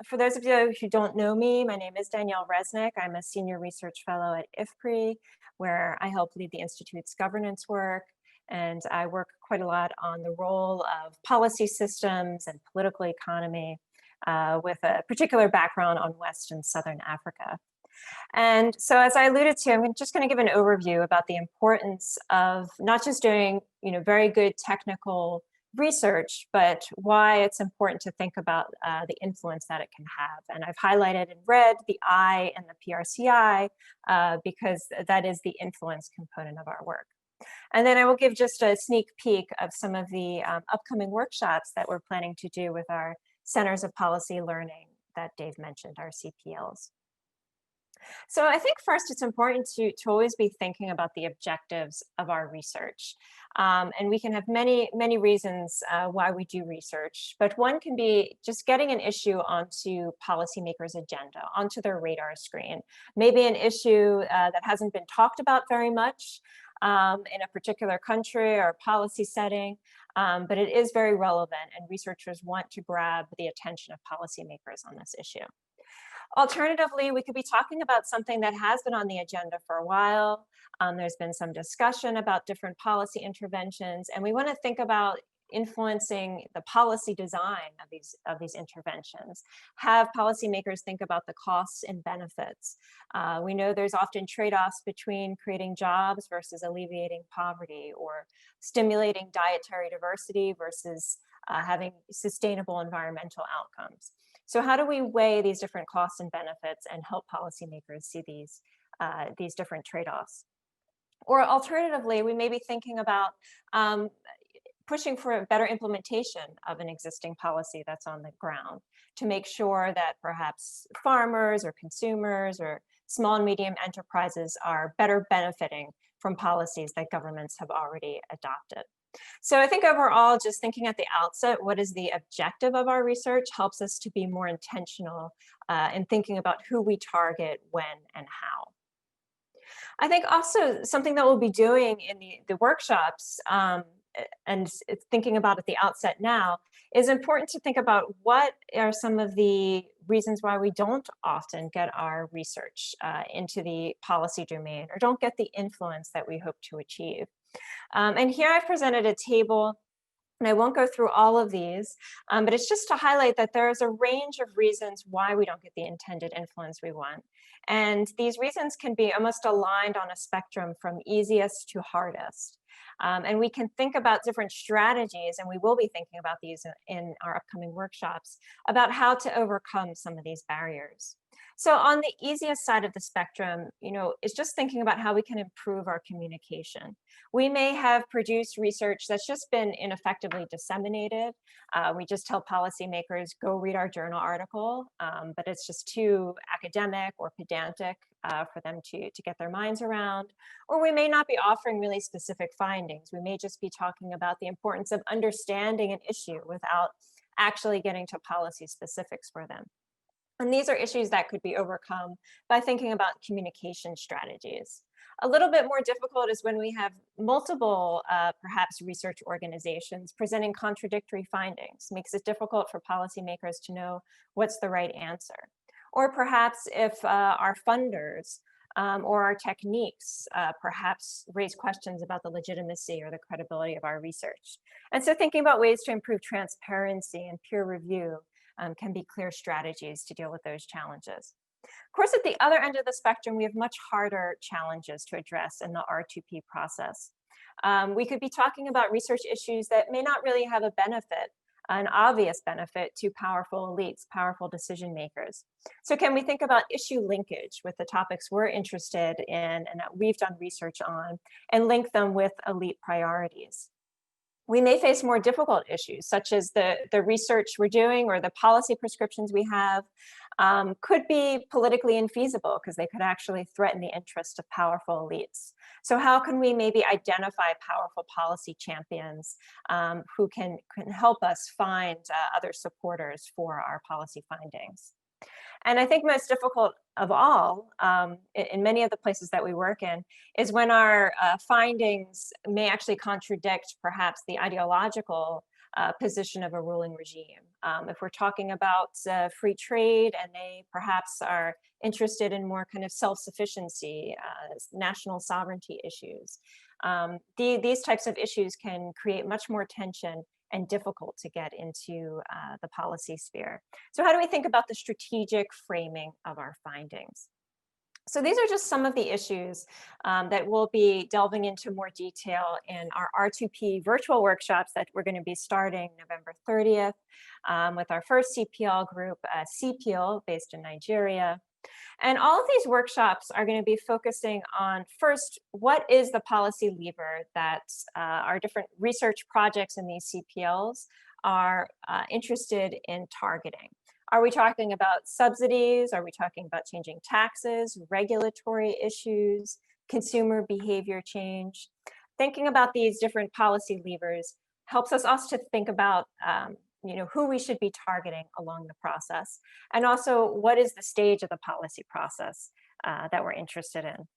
For those of you who don't know me, my name is Danielle Resnick. I'm a senior research fellow at IFPRI, where I help lead the Institute's governance work. And I work quite a lot on the role of policy systems and political economy with a particular background on West and Southern Africa. And so as I alluded to, I'm just going to give an overview about the importance of not just doing, very good technical research, but why it's important to think about the influence that it can have. And I've highlighted in red the I and the PRCI because that is the influence component of our work. And then I will give just a sneak peek of some of the upcoming workshops that we're planning to do with our Centers of Policy Learning that Dave mentioned, our CPLs. So I think first it's important to always be thinking about the objectives of our research. And we can have many reasons why we do research, but one can be just getting an issue onto policymakers' agenda, onto their radar screen. Maybe an issue that hasn't been talked about very much in a particular country or policy setting, but it is very relevant and researchers want to grab the attention of policymakers on this issue. Alternatively, we could be talking about something that has been on the agenda for a while. There's been some discussion about different policy interventions, and we want to think about influencing the policy design of these interventions. Have policymakers think about the costs and benefits. We know there's often trade-offs between creating jobs versus alleviating poverty, or stimulating dietary diversity versus having sustainable environmental outcomes. So how do we weigh these different costs and benefits and help policymakers see these different trade-offs? Or alternatively, we may be thinking about pushing for a better implementation of an existing policy that's on the ground to make sure that perhaps farmers or consumers or small and medium enterprises are better benefiting from policies that governments have already adopted. So I think overall, just thinking at the outset, what is the objective of our research helps us to be more intentional in thinking about who we target, when, and how. I think also something that we'll be doing in the workshops and thinking about at the outset now is important to think about what are some of the reasons why we don't often get our research into the policy domain or don't get the influence that we hope to achieve. And here I've presented a table, and I won't go through all of these, but it's just to highlight that there is a range of reasons why we don't get the intended influence we want. And these reasons can be almost aligned on a spectrum from easiest to hardest. And we can think about different strategies, and we will be thinking about these in our upcoming workshops, about how to overcome some of these barriers. So on the easiest side of the spectrum, is just thinking about how we can improve our communication. We may have produced research that's just been ineffectively disseminated. We just tell policymakers, go read our journal article, but it's just too academic or pedantic for them to get their minds around. Or we may not be offering really specific findings. We may just be talking about the importance of understanding an issue without actually getting to policy specifics for them. And these are issues that could be overcome by thinking about communication strategies. A little bit more difficult is when we have multiple, perhaps research organizations presenting contradictory findings. Makes it difficult for policymakers to know what's the right answer. Or perhaps if our funders or our techniques perhaps raise questions about the legitimacy or the credibility of our research. And so thinking about ways to improve transparency and peer review can be clear strategies to deal with those challenges. Of course, at the other end of the spectrum, we have much harder challenges to address in the R2P process. We could be talking about research issues that may not really have a benefit, an obvious benefit to powerful elites, powerful decision makers. So can we think about issue linkage with the topics we're interested in and that we've done research on and link them with elite priorities? We may face more difficult issues, such as the research we're doing or the policy prescriptions we have could be politically infeasible because they could actually threaten the interest of powerful elites. So how can we maybe identify powerful policy champions who can help us find other supporters for our policy findings? And I think most difficult of all, in many of the places that we work in, is when our findings may actually contradict perhaps the ideological position of a ruling regime. If we're talking about free trade and they perhaps are interested in more kind of self-sufficiency, national sovereignty issues, these types of issues can create much more tension and difficult to get into the policy sphere. So how do we think about the strategic framing of our findings? So these are just some of the issues that we'll be delving into more detail in our R2P virtual workshops that we're going to be starting November 30th with our first CPL group, CPL, based in Nigeria. And all of these workshops are going to be focusing on, first, what is the policy lever that our different research projects in these CPLs are interested in targeting? Are we talking about subsidies? Are we talking about changing taxes, regulatory issues, consumer behavior change? Thinking about these different policy levers helps us also to think about who we should be targeting along the process, and also what is the stage of the policy process that we're interested in.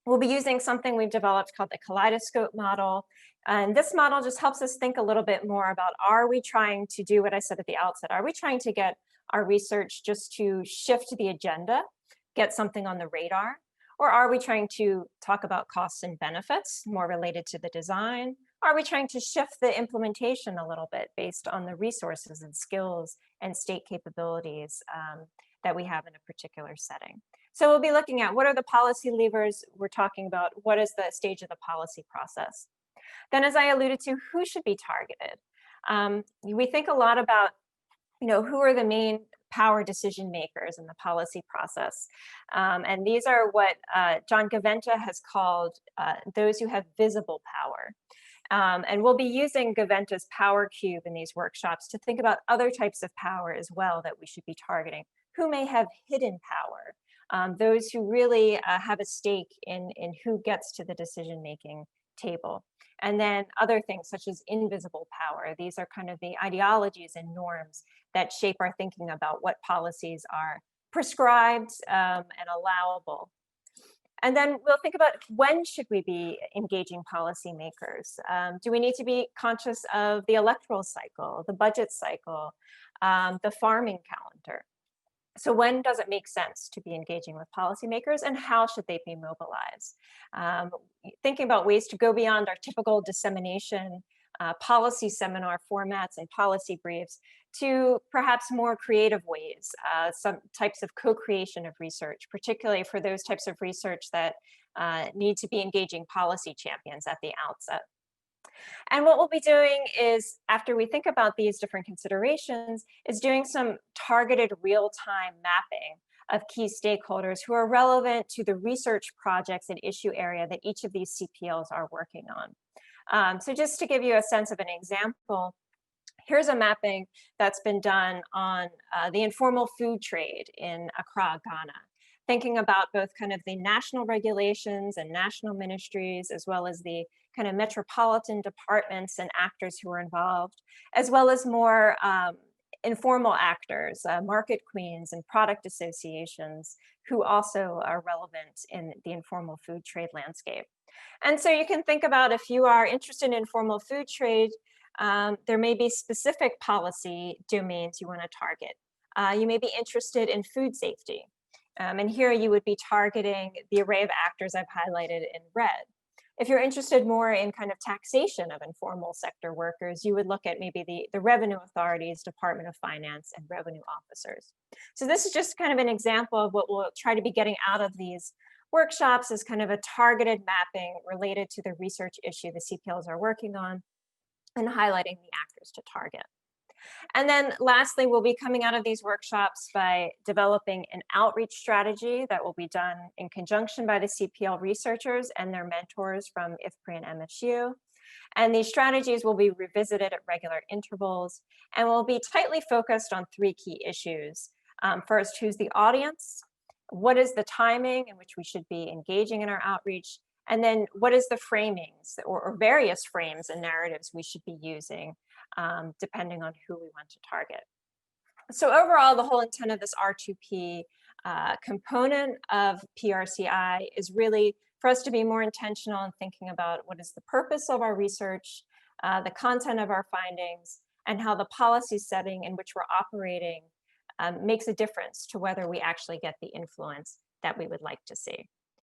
We'll be using something we've developed called the kaleidoscope model. And this model just helps us think a little bit more about, are we trying to do what I said at the outset? Are we trying to get our research just to shift the agenda, get something on the radar? Or are we trying to talk about costs and benefits more related to the design? Are we trying to shift the implementation a little bit based on the resources and skills and state capabilities that we have in a particular setting? So we'll be looking at what are the policy levers we're talking about, what is the stage of the policy process. Then, as I alluded to, who should be targeted? We think a lot about, who are the main power decision makers in the policy process. And these are what John Gaventa has called those who have visible power. And we'll be using Gaventa's power cube in these workshops to think about other types of power as well that we should be targeting. Who may have hidden power? Those who really have a stake in who gets to the decision-making table. And then other things such as invisible power. These are kind of the ideologies and norms that shape our thinking about what policies are prescribed and allowable. And then we'll think about, when should we be engaging policymakers? Do we need to be conscious of the electoral cycle, the budget cycle, the farming calendar? So when does it make sense to be engaging with policymakers, and how should they be mobilized? Thinking about ways to go beyond our typical dissemination policy seminar formats and policy briefs to perhaps more creative ways, some types of co-creation of research, particularly for those types of research that need to be engaging policy champions at the outset. And what we'll be doing is, after we think about these different considerations, is doing some targeted real-time mapping of key stakeholders who are relevant to the research projects and issue area that each of these CPLs are working on. So just to give you a sense of an example, here's a mapping that's been done on the informal food trade in Accra, Ghana, thinking about both kind of the national regulations and national ministries, as well as the kind of metropolitan departments and actors who are involved, as well as more informal actors, market queens and product associations who also are relevant in the informal food trade landscape. And so you can think about, if you are interested in informal food trade, there may be specific policy domains you want to target. You may be interested in food safety. And here you would be targeting the array of actors I've highlighted in red. If you're interested more in kind of taxation of informal sector workers, you would look at maybe the revenue authorities, Department of Finance, and revenue officers. So this is just kind of an example of what we'll try to be getting out of these workshops, as kind of a targeted mapping related to the research issue the CPLs are working on, and highlighting the actors to target. And then lastly, we'll be coming out of these workshops by developing an outreach strategy that will be done in conjunction by the CPL researchers and their mentors from IFPRI and MSU. And these strategies will be revisited at regular intervals and will be tightly focused on three key issues. First, who's the audience? What is the timing in which we should be engaging in our outreach? And then what is the framings or various frames and narratives we should be using depending on who we want to target. So overall, the whole intent of this R2P component of PRCI is really for us to be more intentional in thinking about what is the purpose of our research, the content of our findings, and how the policy setting in which we're operating makes a difference to whether we actually get the influence that we would like to see.